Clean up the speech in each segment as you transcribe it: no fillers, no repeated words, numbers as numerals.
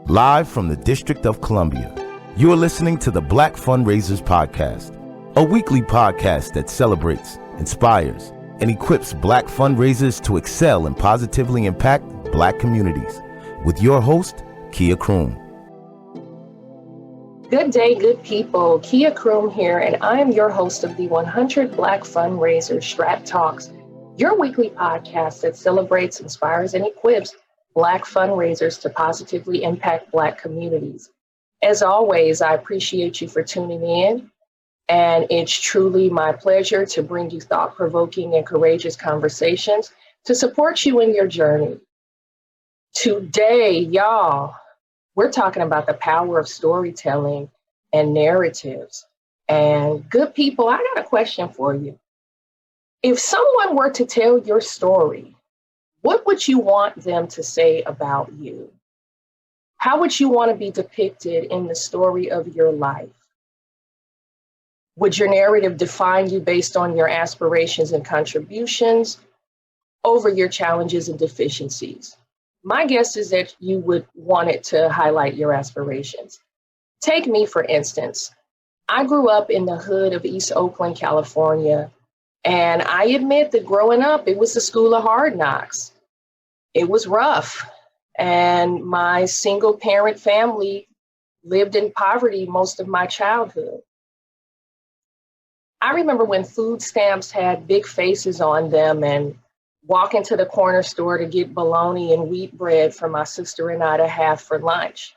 Live from the District of Columbia, you are listening to the Black Fundraisers Podcast, a weekly podcast that celebrates, inspires, and equips Black fundraisers to excel and positively impact Black communities. With your host, Kia Croom. Good day, good people. Kia Croom here, and I am your host of the 100 Black Fundraisers Strat Talks, your weekly podcast that celebrates, inspires, and equips Black fundraisers to positively impact Black communities. As always, I appreciate you for tuning in, and it's truly my pleasure to bring you thought-provoking and courageous conversations to support you in your journey. Today, y'all, we're talking about the power of storytelling and narratives. And good people, I got a question for you. If someone were to tell your story, what would you want them to say about you? How would you want to be depicted in the story of your life? Would your narrative define you based on your aspirations and contributions over your challenges and deficiencies? My guess is that you would want it to highlight your aspirations. Take me, for instance. I grew up in the hood of East Oakland, California, and I admit that growing up, it was the school of hard knocks. It was rough, and my single parent family lived in poverty most of my childhood. I remember when food stamps had big faces on them and walking to the corner store to get bologna and wheat bread for my sister and I to have for lunch.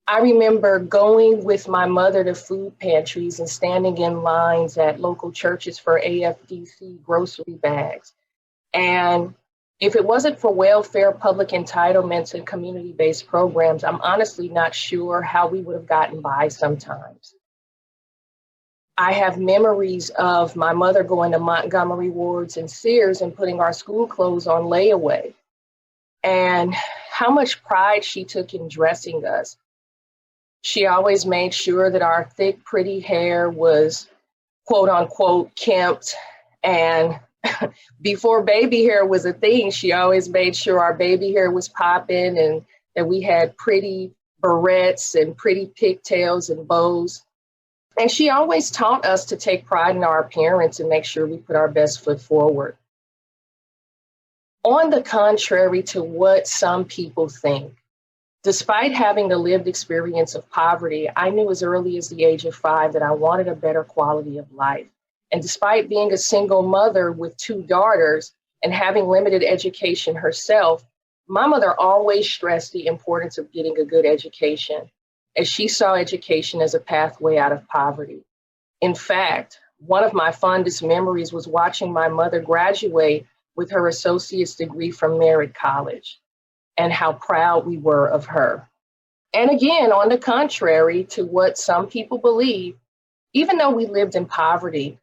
I remember going with my mother to food pantries and standing in lines at local churches for AFDC grocery bags. And if it wasn't for welfare, public entitlements, and community-based programs, I'm honestly not sure how we would have gotten by sometimes. I have memories of my mother going to Montgomery Wards and Sears and putting our school clothes on layaway, and how much pride she took in dressing us. She always made sure that our thick, pretty hair was quote unquote kempt, and before baby hair was a thing, she always made sure our baby hair was popping and that we had pretty barrettes and pretty pigtails and bows. And she always taught us to take pride in our appearance and make sure we put our best foot forward. On the contrary to what some people think, despite having the lived experience of poverty, I knew as early as the age of 5 that I wanted a better quality of life. And despite being a single mother with 2 daughters and having limited education herself, my mother always stressed the importance of getting a good education, as she saw education as a pathway out of poverty. In fact, one of my fondest memories was watching my mother graduate with her associate's degree from Merritt College, and how proud we were of her. And again, on the contrary to what some people believe, even though we lived in poverty,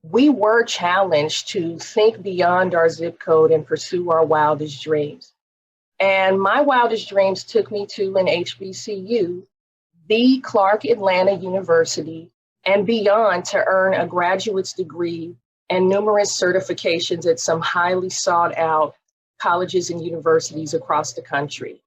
we were challenged to think beyond our zip code and pursue our wildest dreams. And my wildest dreams took me to an HBCU, the Clark Atlanta University, and beyond to earn a graduate's degree and numerous certifications at some highly sought out colleges and universities across the country.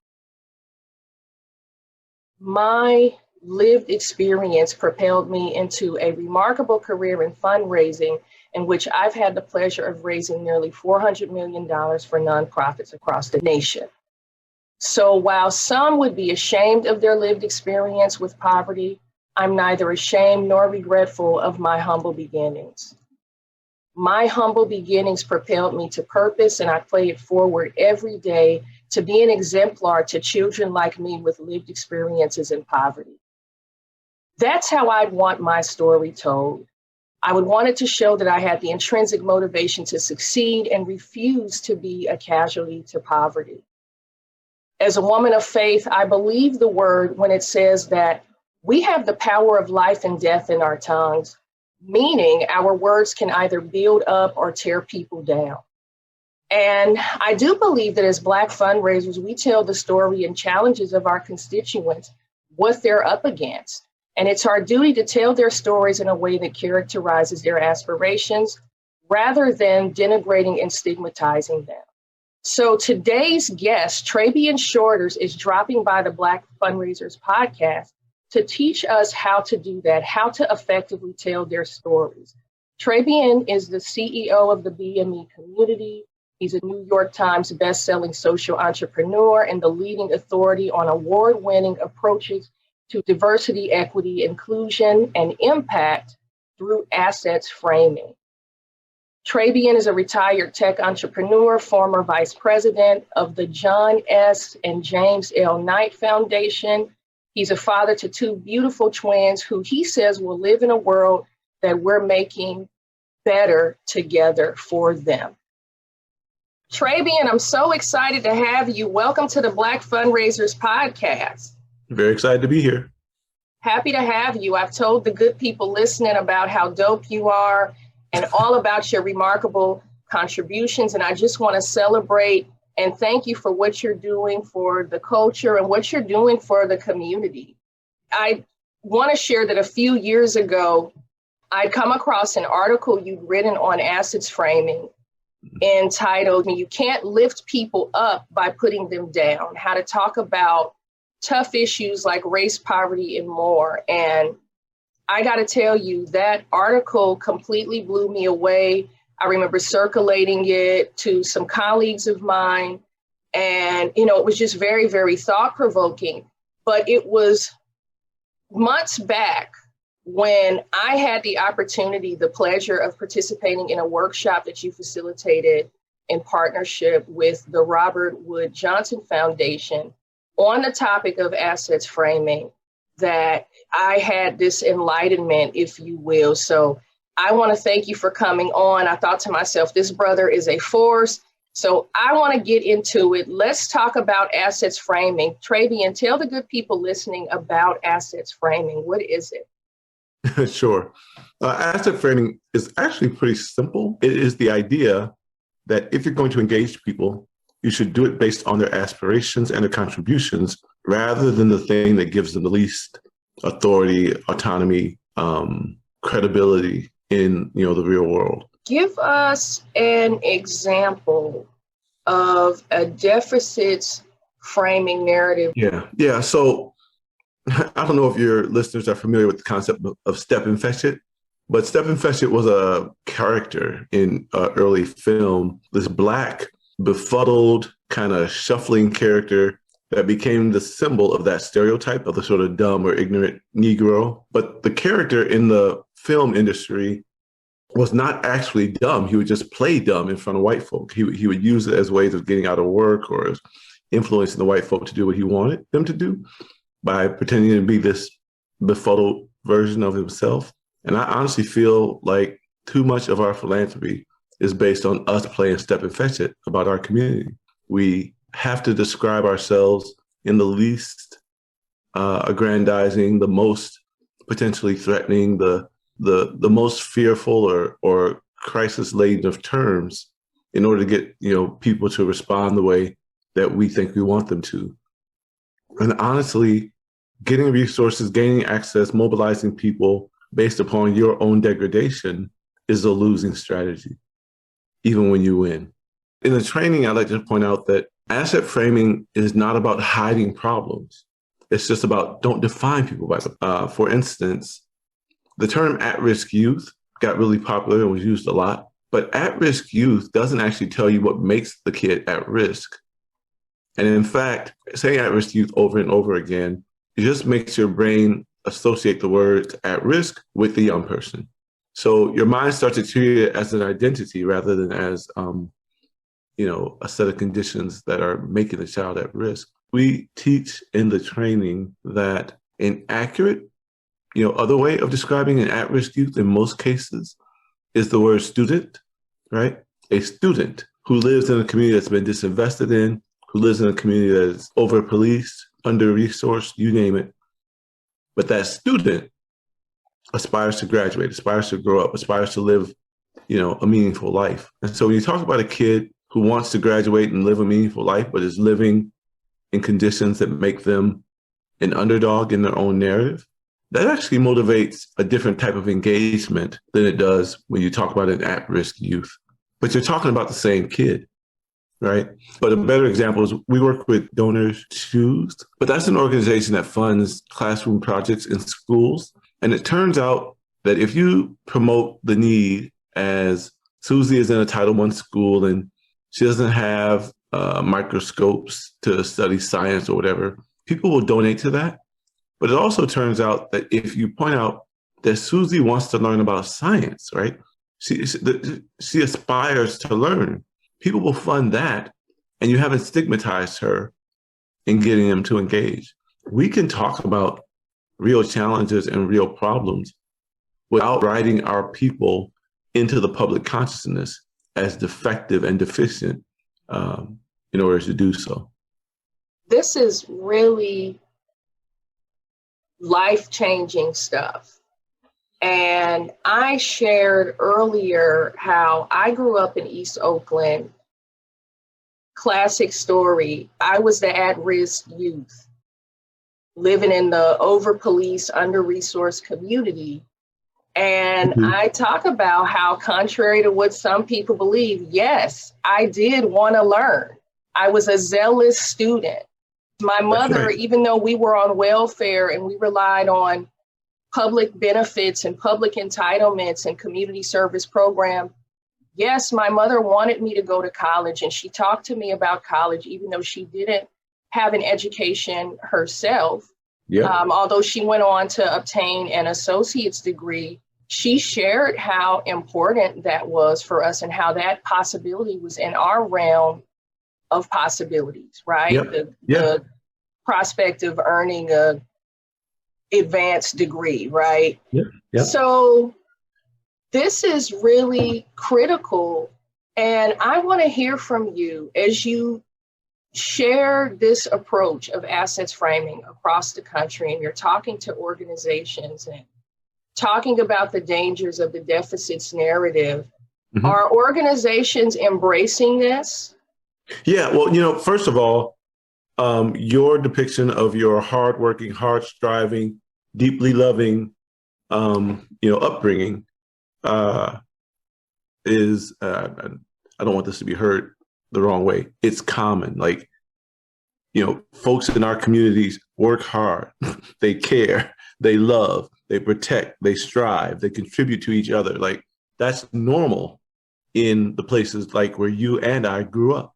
My lived experience propelled me into a remarkable career in fundraising, in which I've had the pleasure of raising nearly $400 million for nonprofits across the nation. So while some would be ashamed of their lived experience with poverty, I'm neither ashamed nor regretful of my humble beginnings. My humble beginnings propelled me to purpose, and I play it forward every day to be an exemplar to children like me with lived experiences in poverty. That's how I'd want my story told. I would want it to show that I had the intrinsic motivation to succeed and refuse to be a casualty to poverty. As a woman of faith, I believe the word when it says that we have the power of life and death in our tongues, meaning our words can either build up or tear people down. And I do believe that as Black fundraisers, we tell the story and challenges of our constituents, what they're up against. And it's our duty to tell their stories in a way that characterizes their aspirations rather than denigrating and stigmatizing them. So today's guest, Trabian Shorters, is dropping by the Black Fundraisers podcast to teach us how to do that, how to effectively tell their stories. Trabian is the CEO of the BMe Community. He's a New York Times bestselling social entrepreneur and the leading authority on award-winning approaches to diversity, equity, inclusion, and impact through assets framing. Trabian is a retired tech entrepreneur, former vice president of the John S. and James L. Knight Foundation. He's a father to two beautiful twins who he says will live in a world that we're making better together for them. Trabian, I'm so excited to have you. Welcome to the Black Fundraisers podcast. Very excited to be here. Happy to have you. I've told the good people listening about how dope you are and all about your remarkable contributions. And I just want to celebrate and thank you for what you're doing for the culture and what you're doing for the community. I want to share that a few years ago, I'd come across an article you'd written on assets framing entitled, "You Can't Lift People Up by Putting Them Down, How to Talk About Tough Issues Like Race, Poverty, and More." And I got to tell you, that article completely blew me away. I remember circulating it to some colleagues of mine, and, it was just very, very thought-provoking. But it was months back when I had the opportunity, the pleasure of participating in a workshop that you facilitated in partnership with the Robert Wood Johnson Foundation on the topic of assets framing, that I had this enlightenment, if you will. So I want to thank you for coming on. I thought to myself, this brother is a force. So I want to get into it. Let's talk about assets framing. Trabian, tell the good people listening about assets framing. What is it? Sure. Asset framing is actually pretty simple. It is the idea that if you're going to engage people, you should do it based on their aspirations and their contributions, rather than the thing that gives them the least authority, autonomy, credibility in the real world. Give us an example of a deficits framing narrative. Yeah. So I don't know if your listeners are familiar with the concept of step and fetch it, but step and fetch it was a character in early film, this Black, befuddled, kind of shuffling character that became the symbol of that stereotype of the sort of dumb or ignorant Negro. But the character in the film industry was not actually dumb. He would just play dumb in front of white folk. He would use it as ways of getting out of work or as influencing the white folk to do what he wanted them to do by pretending to be this befuddled version of himself. And I honestly feel like too much of our philanthropy is based on us playing step and fetch it about our community. We have to describe ourselves in the least aggrandizing, the most potentially threatening, the most fearful or crisis-laden of terms in order to get people to respond the way that we think we want them to. And honestly, getting resources, gaining access, mobilizing people based upon your own degradation is a losing strategy, even when you win. In the training, I'd like to point out that asset framing is not about hiding problems. It's just about don't define people by them. For instance, the term at-risk youth got really popular and was used a lot, but at-risk youth doesn't actually tell you what makes the kid at risk. And in fact, saying at-risk youth over and over again, it just makes your brain associate the words at risk with the young person. So your mind starts to treat it as an identity rather than as, a set of conditions that are making the child at risk. We teach in the training that an accurate, other way of describing an at-risk youth in most cases is the word student, right? A student who lives in a community that's been disinvested in, who lives in a community that is over-policed, under-resourced, you name it. But that student aspires to graduate, aspires to grow up, aspires to live, a meaningful life. And so when you talk about a kid who wants to graduate and live a meaningful life, but is living in conditions that make them an underdog in their own narrative, that actually motivates a different type of engagement than it does when you talk about an at-risk youth. But you're talking about the same kid. right? But a better example is we work with Donors Choose, but that's an organization that funds classroom projects in schools. And it turns out that if you promote the need, as Susie is in a Title I school and she doesn't have microscopes to study science or whatever, people will donate to that. But it also turns out that if you point out that Susie wants to learn about science, right? She aspires to learn. People will fund that, and you haven't stigmatized her in getting them to engage. We can talk about real challenges and real problems without writing our people into the public consciousness as defective and deficient in order to do so. This is really life-changing stuff. And I shared earlier how I grew up in East Oakland. Classic story. I was the at-risk youth living in the over-policed, under-resourced community. And I talk about how, contrary to what some people believe, yes, I did want to learn. I was a zealous student. My mother, even though we were on welfare and we relied on public benefits and public entitlements and community service program, yes, my mother wanted me to go to college, and she talked to me about college, even though she didn't have an education herself. Although she went on to obtain an associate's degree, she shared how important that was for us and how that possibility was in our realm of possibilities, right? The prospect of earning a advanced degree, right? So this is really critical. And I want to hear from you as you share this approach of assets framing across the country, and you're talking to organizations and talking about the dangers of the deficits narrative. Are organizations embracing this? Yeah, well, first of all, your depiction of your hardworking, hard-striving, deeply loving, upbringing is, I don't want this to be heard the wrong way. It's common. Like, folks in our communities work hard. They care. They love. They protect. They strive. They contribute to each other. Like, that's normal in the places like where you and I grew up.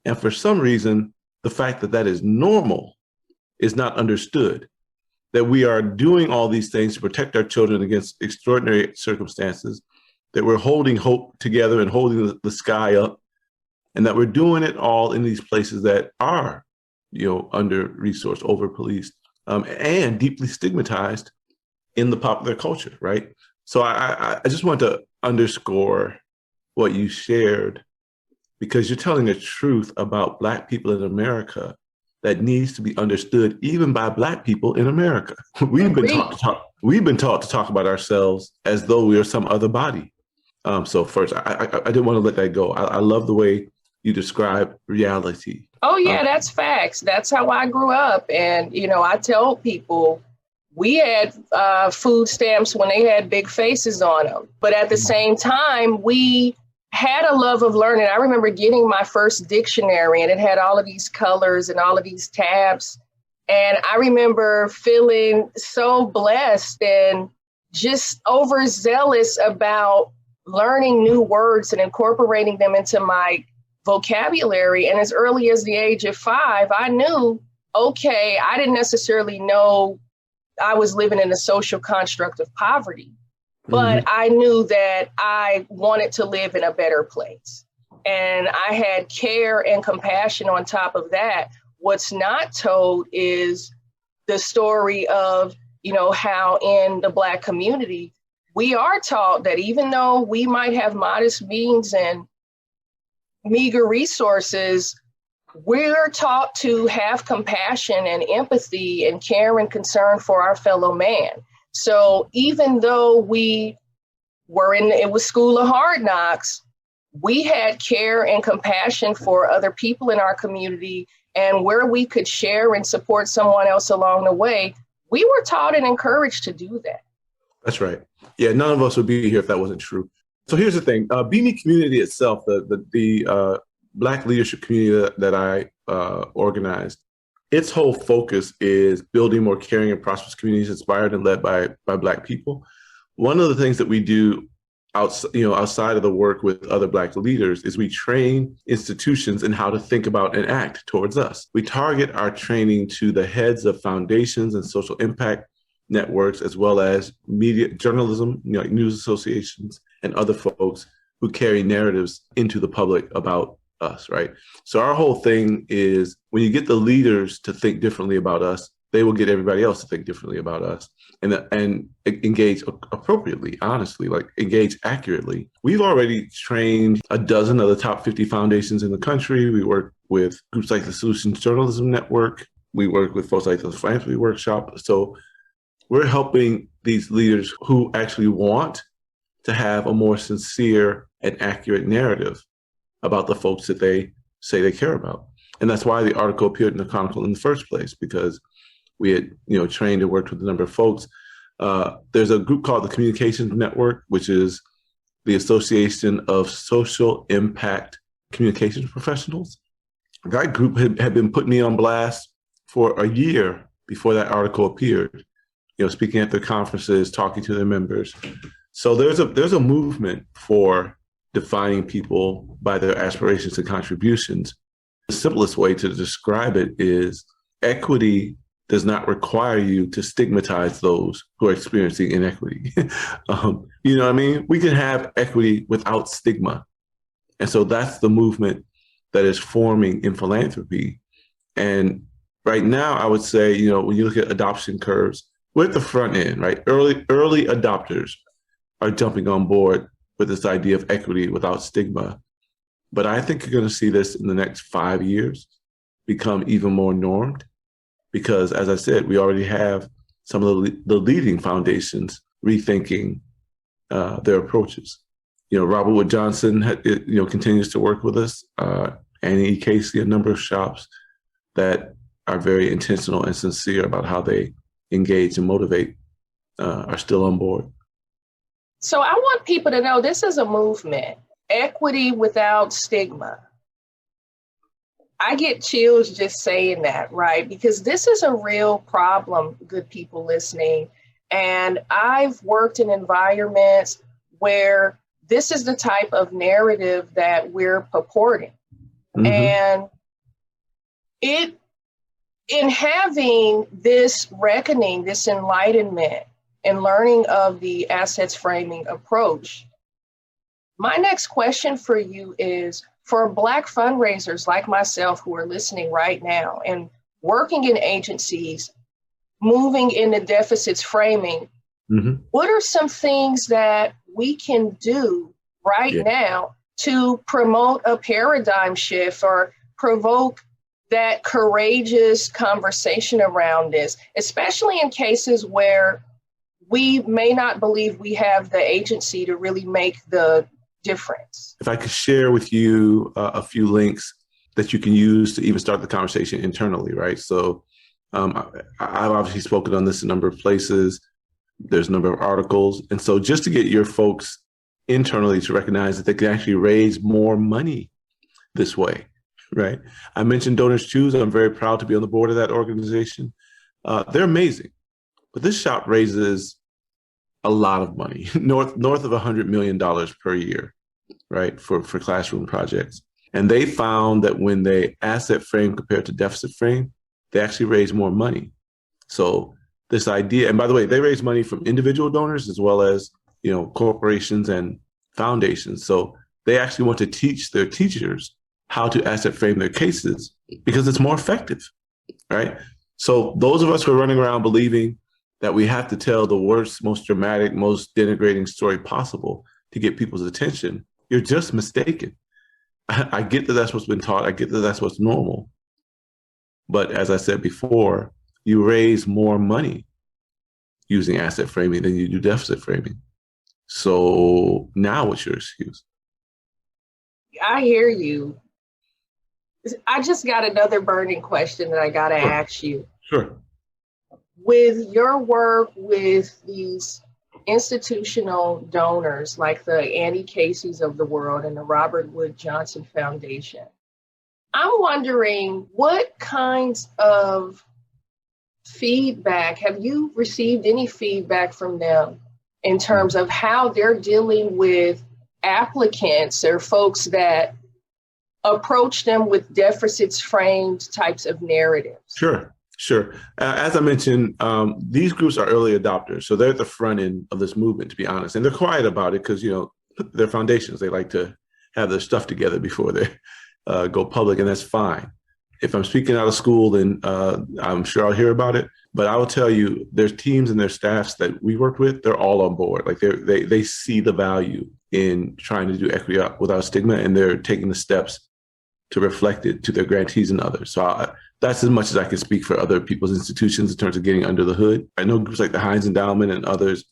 And for some reason, the fact that that is normal is not understood, that we are doing all these things to protect our children against extraordinary circumstances, that we're holding hope together and holding the sky up, and that we're doing it all in these places that are, under-resourced, over-policed, and deeply stigmatized in the popular culture, right? So I just want to underscore what you shared, because you're telling a truth about Black people in America that needs to be understood even by Black people in America. We've been taught to talk about ourselves as though we are some other body. So first, I didn't want to let that go. I love the way you describe reality. Oh yeah, that's facts. That's how I grew up. And, I tell people we had food stamps when they had big faces on them. But at the same time, we had a love of learning. I remember getting my first dictionary, and it had all of these colors and all of these tabs. And I remember feeling so blessed and just overzealous about learning new words and incorporating them into my vocabulary. And as early as the age of 5, I knew, okay, I didn't necessarily know I was living in a social construct of poverty, but I knew that I wanted to live in a better place. And I had care and compassion on top of that. What's not told is the story of, how in the Black community, we are taught that even though we might have modest means and meager resources, we're taught to have compassion and empathy and care and concern for our fellow man. So even though we were it was school of hard knocks, we had care and compassion for other people in our community, and where we could share and support someone else along the way, we were taught and encouraged to do that. That's right. Yeah, none of us would be here if that wasn't true. So here's the thing: BMe Community itself, the Black leadership community that I organized, its whole focus is building more caring and prosperous communities inspired and led by Black people. One of the things that we do outside of the work with other Black leaders is we train institutions in how to think about and act towards us. We target our training to the heads of foundations and social impact networks, as well as media, journalism, news associations, and other folks who carry narratives into the public about us, right? So our whole thing is when you get the leaders to think differently about us, they will get everybody else to think differently about us and engage appropriately, honestly, like engage accurately. We've already trained a dozen of the top 50 foundations in the country. We work with groups like the Solutions Journalism Network. We work with folks like the Philanthropy Workshop. So we're helping these leaders who actually want to have a more sincere and accurate narrative about the folks that they say they care about. And that's why the article appeared in the Chronicle in the first place, because we had, trained and worked with a number of folks. There's a group called the Communications Network, which is the Association of Social Impact Communications Professionals. That group had been putting me on blast for a year before that article appeared, speaking at their conferences, talking to their members. So there's a movement for defining people by their aspirations and contributions. The simplest way to describe it is equity does not require you to stigmatize those who are experiencing inequity. You know what I mean? We can have equity without stigma. And so that's the movement that is forming in philanthropy. And right now, I would say, when you look at adoption curves, we're at the front end, right? Early adopters are jumping on board with this idea of equity without stigma. But I think you're going to see this in the next 5 years become even more normed. Because, as I said, we already have some of the leading foundations rethinking their approaches. Robert Wood Johnson, continues to work with us. Annie E. Casey, a number of shops that are very intentional and sincere about how they engage and motivate are still on board. So I want people to know this is a movement, equity without stigma. I get chills just saying that, right? Because this is a real problem, good people listening. And I've worked in environments where this is the type of narrative that we're purporting. Mm-hmm. And in having this reckoning, this enlightenment, and learning of the assets framing approach, my next question for you is, for Black fundraisers like myself who are listening right now and working in agencies, moving into deficits framing, mm-hmm. what are some things that we can do right now to promote a paradigm shift or provoke that courageous conversation around this, especially in cases where we may not believe we have the agency to really make the difference? If I could share with you a few links that you can use to even start the conversation internally, right? So I've obviously spoken on this in a number of places. There's a number of articles. And so just to get your folks internally to recognize that they can actually raise more money this way, right? I mentioned Donors Choose. I'm very proud to be on the board of that organization. They're amazing. But this shop raises a lot of money, north of $100 million per year, right, for classroom projects. And they found that when they asset frame compared to deficit frame, they actually raise more money. So this idea, and by the way, they raise money from individual donors as well as, corporations and foundations. So they actually want to teach their teachers how to asset frame their cases because it's more effective, right? So those of us who are running around believing that we have to tell the worst, most dramatic, most denigrating story possible to get people's attention, you're just mistaken. I get that that's what's been taught. I get that that's what's normal. But as I said before, you raise more money using asset framing than you do deficit framing. So now what's your excuse? I hear you. I just got another burning question that I got to ask you. Sure. With your work with these institutional donors like the Annie Casey's of the world and the Robert Wood Johnson Foundation, I'm wondering what kinds of feedback, have you received any feedback from them in terms of how they're dealing with applicants or folks that approach them with deficits framed types of narratives? Sure. As I mentioned, these groups are early adopters. So they're at the front end of this movement, to be honest. And they're quiet about it because, they're foundations. They like to have their stuff together before they go public, and that's fine. If I'm speaking out of school, then I'm sure I'll hear about it. But I will tell you, there's teams and their staffs that we work with, they're all on board. Like they see the value in trying to do equity without stigma, and they're taking the steps to reflect it to their grantees and others. So that's as much as I can speak for other people's institutions in terms of getting under the hood. I know groups like the Heinz Endowment and others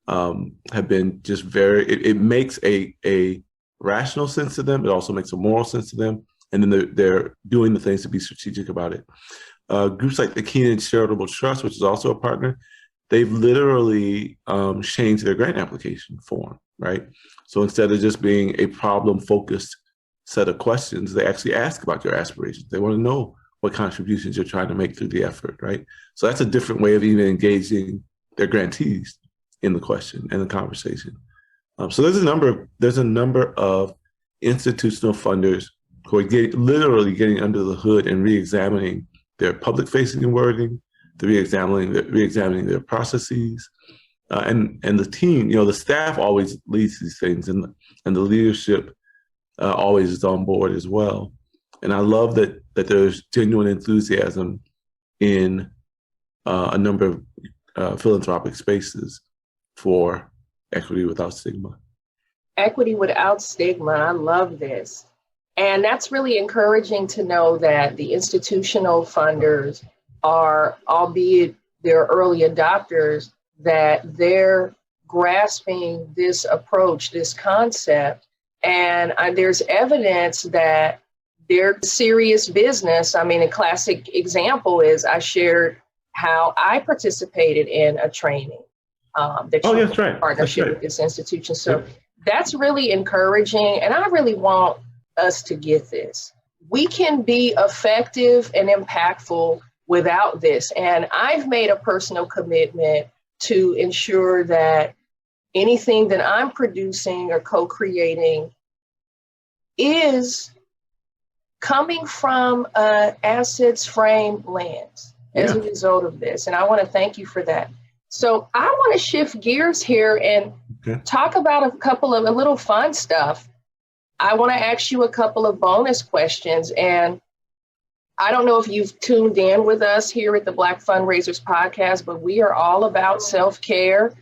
have been just it makes a rational sense to them. It also makes a moral sense to them. And then they're doing the things to be strategic about it. Groups like the Keenan Charitable Trust, which is also a partner, they've literally changed their grant application form, right? So instead of just being a problem-focused set of questions, they actually ask about your aspirations. They want to know what contributions you're trying to make through the effort, right? So that's a different way of even engaging their grantees in the question and the conversation. So there's a number of institutional funders who are literally getting under the hood and re-examining their public-facing wording, re-examining their processes, and the team. The staff always leads these things, and the leadership always is on board as well. And I love that there's genuine enthusiasm in a number of philanthropic spaces for equity without stigma. Equity without stigma. I love this. And that's really encouraging to know that the institutional funders are, albeit they're early adopters, that they're grasping this approach, this concept. And there's evidence that they're serious business. I mean, a classic example is I shared how I participated in a training that's right. Partnership with this institution. So that's really encouraging. And I really want us to get this. We can be effective and impactful without this. And I've made a personal commitment to ensure that anything that I'm producing or co-creating is coming from assets frame lens as a result of this. And I want to thank you for that. So I want to shift gears here and talk about a little fun stuff. I want to ask you a couple of bonus questions. And I don't know if you've tuned in with us here at the Black Fundraisers podcast, but we are all about self-care.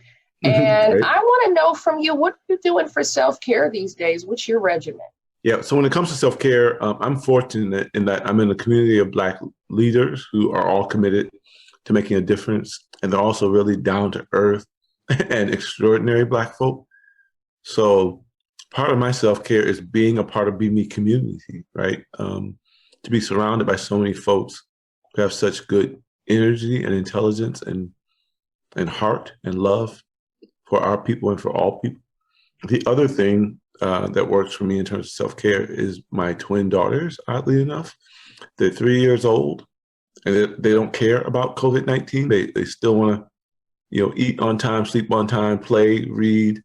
And I want to know from you, what are you doing for self-care these days? What's your regimen? Yeah, so when it comes to self-care, I'm fortunate in that I'm in a community of Black leaders who are all committed to making a difference. And they're also really down to earth and extraordinary Black folk. So part of my self-care is being a part of BMe Community, right? To be surrounded by so many folks who have such good energy and intelligence and heart and love for our people and for all people. The other thing that works for me in terms of self-care is my twin daughters, oddly enough. They're 3 years old and they don't care about COVID-19. They still want to, eat on time, sleep on time, play, read.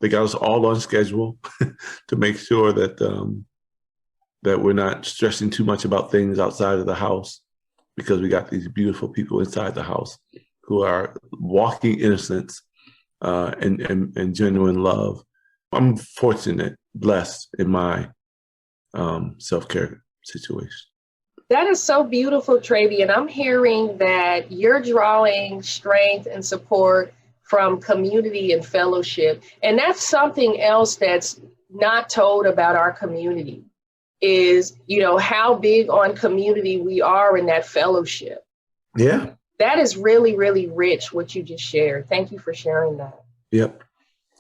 They got us all on schedule to make sure that that we're not stressing too much about things outside of the house, because we got these beautiful people inside the house who are walking innocence and genuine love. I'm fortunate, blessed in my self-care situation. That is so beautiful, Trabian. I'm hearing that you're drawing strength and support from community and fellowship. And that's something else that's not told about our community is, how big on community we are in that fellowship. Yeah. That is really, really rich, what you just shared. Thank you for sharing that. Yep.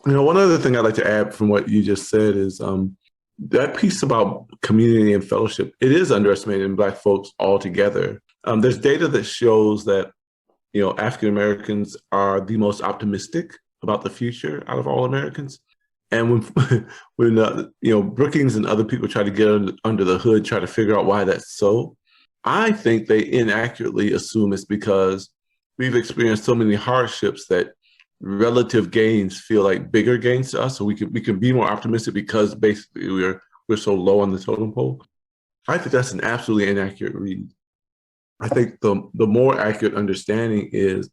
One other thing I'd like to add from what you just said is that piece about community and fellowship, it is underestimated in Black folks altogether. There's data that shows that, African Americans are the most optimistic about the future out of all Americans. And when when Brookings and other people try to get under the hood, try to figure out why that's so, I think they inaccurately assume it's because we've experienced so many hardships that relative gains feel like bigger gains to us. So we can be more optimistic because basically we're so low on the totem pole. I think that's an absolutely inaccurate read. I think the more accurate understanding is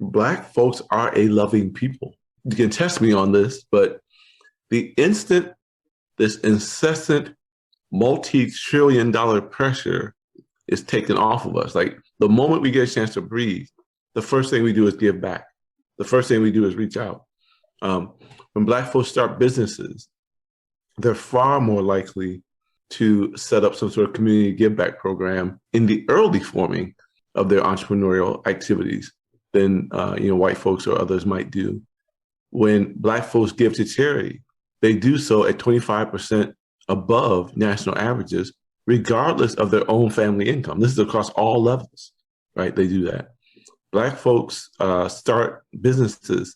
Black folks are a loving people. You can test me on this, but the instant this incessant multi-trillion-dollar pressure is taken off of us, like the moment we get a chance to breathe, the first thing we do is give back. The first thing we do is reach out. When Black folks start businesses, they're far more likely to set up some sort of community give back program in the early forming of their entrepreneurial activities than white folks or others might do. When Black folks give to charity, they do so at 25% above national averages, regardless of their own family income. This is across all levels, right? They do that. Black folks start businesses,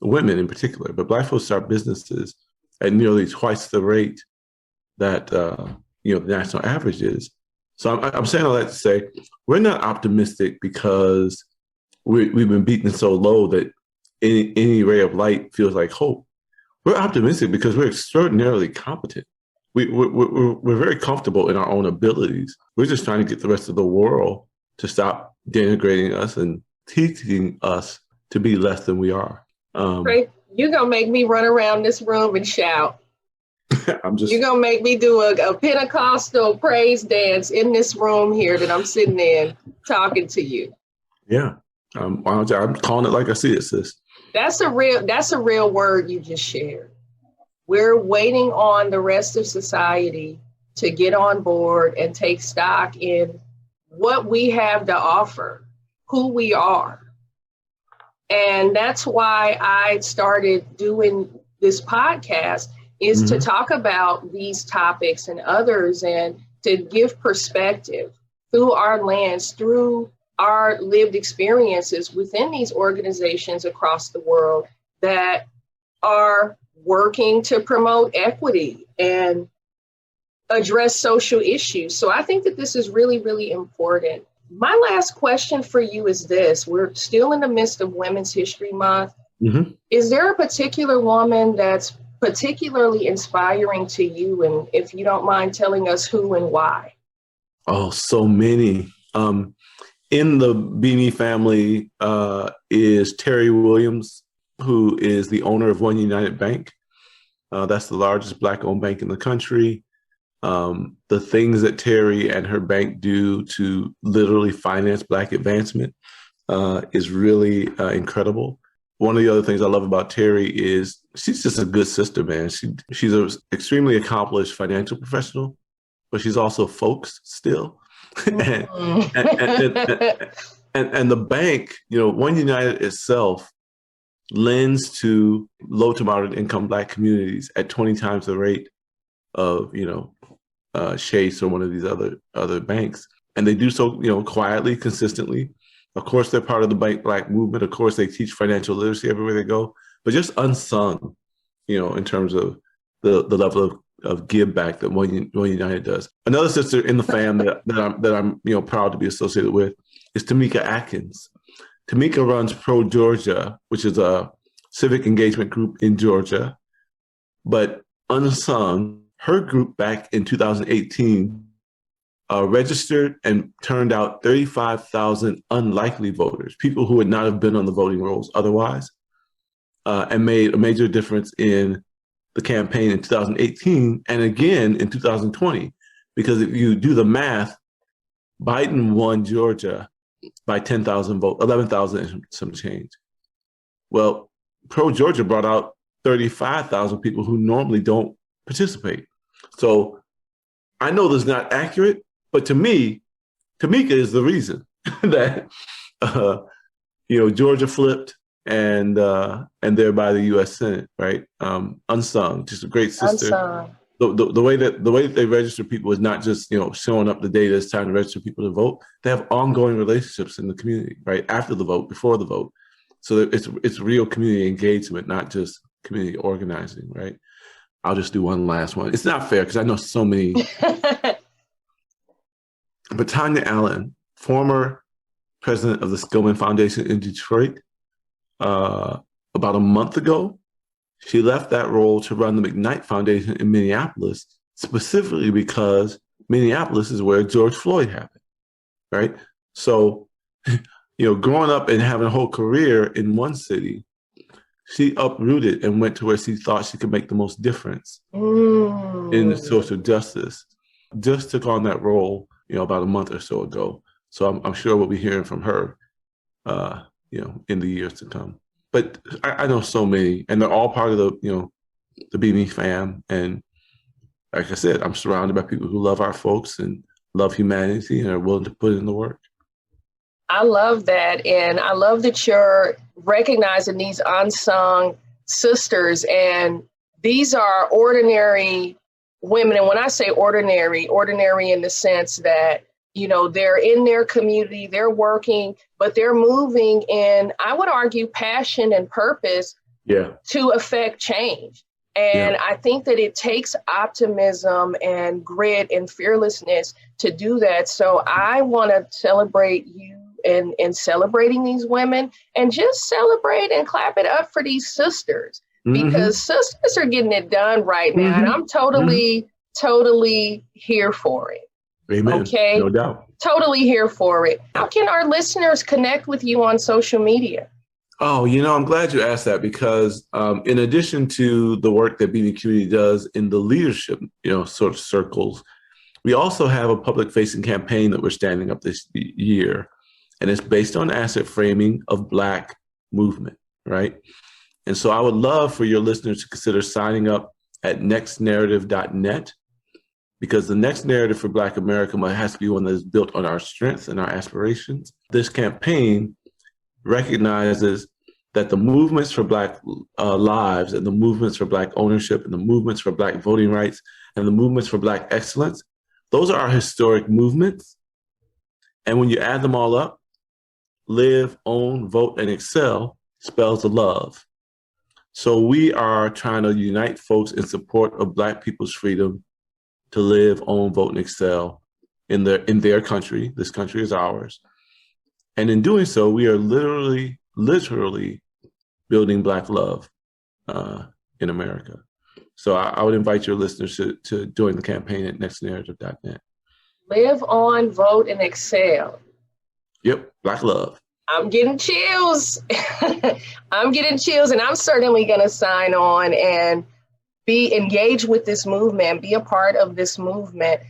women in particular, but Black folks start businesses at nearly twice the rate that the national average is. So I'm saying all that to say, we're not optimistic because we've been beaten so low that any ray of light feels like hope. We're optimistic because we're extraordinarily competent. We're very comfortable in our own abilities. We're just trying to get the rest of the world to stop denigrating us and teaching us to be less than we are. You're going to make me run around this room and shout. You're going to make me do a Pentecostal praise dance in this room here that I'm sitting in talking to you. Yeah. I'm calling it like I see it, sis. That's a real word you just shared. We're waiting on the rest of society to get on board and take stock in what we have to offer, who we are. And that's why I started doing this podcast, is to talk about these topics and others, and to give perspective through our lens, through our lived experiences within these organizations across the world that are working to promote equity and address social issues. So I think that this is really, really important. My last question for you is this. We're still in the midst of Women's History Month. Mm-hmm. Is there a particular woman that's particularly inspiring to you? And if you don't mind telling us who and why. Oh, so many. In the BMe family is Terry Williams, who is the owner of One United Bank. That's the largest Black-owned bank in the country. The things that Terry and her bank do to literally finance Black advancement is really incredible. One of the other things I love about Terry is she's just a good sister, man. She's an extremely accomplished financial professional, but she's also folks still. and the bank, One United itself lends to low to moderate income Black communities at 20 times the rate of, Chase or one of these other banks. And they do so, quietly, consistently. Of course, they're part of the Black movement. Of course, they teach financial literacy everywhere they go, but just unsung, in terms of the level of give back that One United does. Another sister in the fam that I'm proud to be associated with is Tamika Atkins. Tamika runs Pro Georgia, which is a civic engagement group in Georgia, but unsung. Her group back in 2018 registered and turned out 35,000 unlikely voters, people who would not have been on the voting rolls otherwise, and made a major difference in the campaign in 2018 and again in 2020. Because if you do the math, Biden won Georgia by 10,000 votes, 11,000 and some change. Well, Pro Georgia brought out 35,000 people who normally don't participate. So I know this is not accurate, but to me, Tamika is the reason that Georgia flipped and thereby the U.S. Senate, right? Unsung, just a great sister. Unsung. The way that they register people is not just showing up the day that it's time to register people to vote. They have ongoing relationships in the community, right? After the vote, before the vote, so it's real community engagement, not just community organizing, right? I'll just do one last one. It's not fair because I know so many. But Tanya Allen, former president of the Skillman Foundation in Detroit, about a month ago, she left that role to run the McKnight Foundation in Minneapolis, specifically because Minneapolis is where George Floyd happened, right? So, growing up and having a whole career in one city, she uprooted and went to where she thought she could make the most difference in the social justice. Just took on that role, about a month or so ago. So I'm sure we'll be hearing from her, in the years to come. But I know so many, and they're all part of the BMe fam. And like I said, I'm surrounded by people who love our folks and love humanity and are willing to put in the work. I love that. And I love that you're recognizing these unsung sisters. And these are ordinary women. And when I say ordinary in the sense that, they're in their community, they're working, but they're moving in, I would argue, passion and purpose to affect change. And I think that it takes optimism and grit and fearlessness to do that. So I want to celebrate you in celebrating these women, and just celebrate and clap it up for these sisters, because sisters are getting it done right now. And I'm totally here for it. Amen. Okay. No doubt. Totally here for it. How can our listeners connect with you on social media? Oh, I'm glad you asked that, because in addition to the work that BMe Community does in the leadership, sort of circles, we also have a public facing campaign that we're standing up this year. And it's based on Assetframing of Black movement, right? And so I would love for your listeners to consider signing up at nextnarrative.net, because the next narrative for Black America has to be one that is built on our strengths and our aspirations. This campaign recognizes that the movements for Black lives, and the movements for Black ownership, and the movements for Black voting rights, and the movements for Black excellence, those are our historic movements. And when you add them all up, live, own, vote, and excel spells the love. So we are trying to unite folks in support of Black people's freedom to live, own, vote, and excel in their country. This country is ours. And in doing so, we are literally building Black love in America. So I would invite your listeners to join the campaign at nextnarrative.net. Live on, vote, and excel. Yep, Black love. I'm getting chills. And I'm certainly going to sign on and be engaged with this movement, be a part of this movement.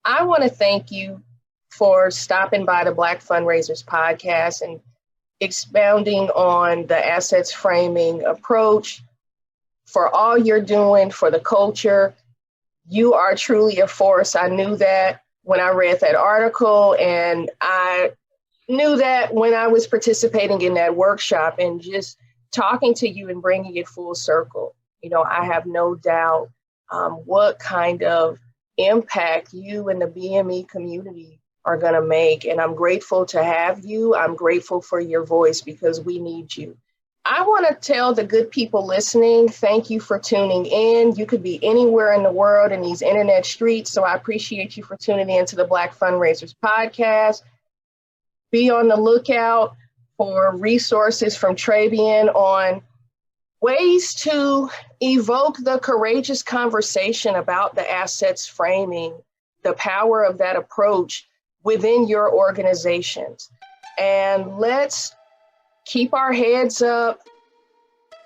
I want to thank you for stopping by the Black Fundraisers podcast and expounding on the Assetframing approach, for all you're doing for the culture. You are truly a force. I knew that when I read that article, and I knew that when I was participating in that workshop, and just talking to you and bringing it full circle. I have no doubt what kind of impact you and the BMe community are going to make. And I'm grateful to have you. I'm grateful for your voice, because we need you. I want to tell the good people listening, thank you for tuning in. You could be anywhere in the world in these internet streets. So I appreciate you for tuning in to the Black Fundraisers podcast. Be on the lookout for resources from Trabian on ways to evoke the courageous conversation about the Assetframing, the power of that approach within your organizations. And let's keep our heads up,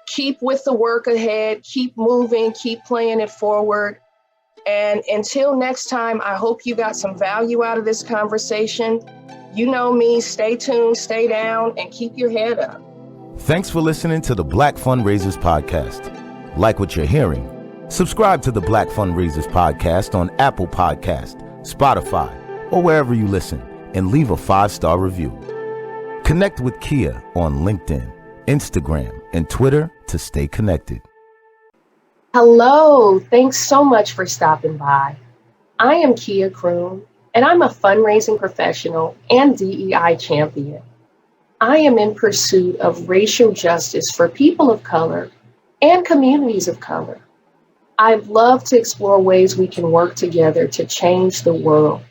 keep with the work ahead, keep moving, keep playing it forward. And until next time, I hope you got some value out of this conversation. You know me, stay tuned, stay down, and keep your head up. Thanks for listening to the Black Fundraisers Podcast. Like what you're hearing? Subscribe to the Black Fundraisers Podcast on Apple Podcast, Spotify, or wherever you listen, and leave a 5-star review. Connect with Kia on LinkedIn, Instagram, and Twitter to stay connected. Hello, thanks so much for stopping by. I am Kia Croom, and I'm a fundraising professional and DEI champion. I am in pursuit of racial justice for people of color and communities of color. I'd love to explore ways we can work together to change the world.